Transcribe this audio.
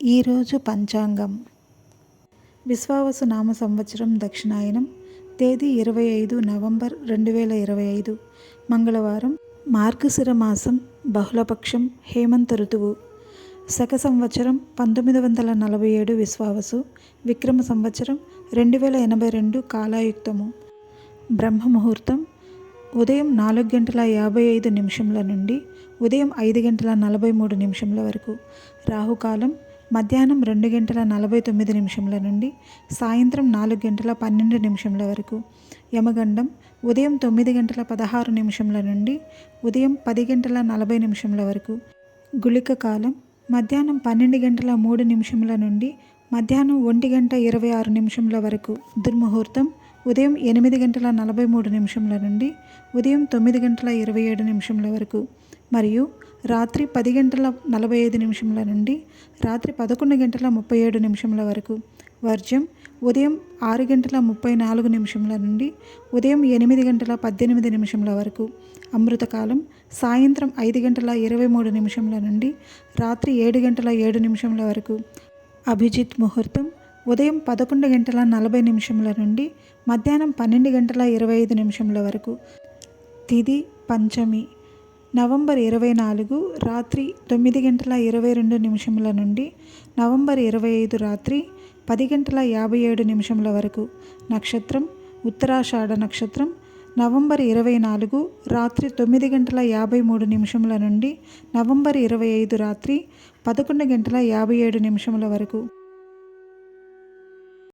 ఈరోజు పంచాంగం. విశ్వావసు నామ సంవత్సరం దక్షిణాయనం. తేదీ 25 నవంబర్ 2025 మంగళవారం. మార్గశిర మాసం, బహుళపక్షం, హేమంత ఋతువు. శక సంవత్సరం 1947 విశ్వావసు. విక్రమ సంవత్సరం 2082 కాలాయుక్తము. బ్రహ్మముహూర్తం ఉదయం 4:55 నుండి ఉదయం 5:43 వరకు. రాహుకాలం మధ్యాహ్నం 2:49 నుండి సాయంత్రం 4:12 వరకు. యమగండం ఉదయం 9:16 నుండి ఉదయం 10:40 వరకు. గుళిక కాలం మధ్యాహ్నం 12:03 నుండి మధ్యాహ్నం 1:26 వరకు. దుర్ముహూర్తం ఉదయం 8:43 నుండి ఉదయం 9:27 వరకు మరియు రాత్రి 10:45 నుండి రాత్రి 11:37 వరకు. వర్జ్యం ఉదయం 6:34 నుండి ఉదయం 8:18 వరకు. అమృతకాలం సాయంత్రం 5:23 నుండి రాత్రి 7:07 వరకు. అభిజిత్ ముహూర్తం ఉదయం 11:40 నుండి మధ్యాహ్నం 12:25 వరకు. తిథి పంచమి. నవంబర్ 24 రాత్రి 9:22 నుండి నవంబర్ 25 రాత్రి 10:57 వరకు. నక్షత్రం ఉత్తరాషాఢ నక్షత్రం. నవంబర్ 24 రాత్రి 9:53 నుండి నవంబర్ 25 రాత్రి 11:57 వరకు.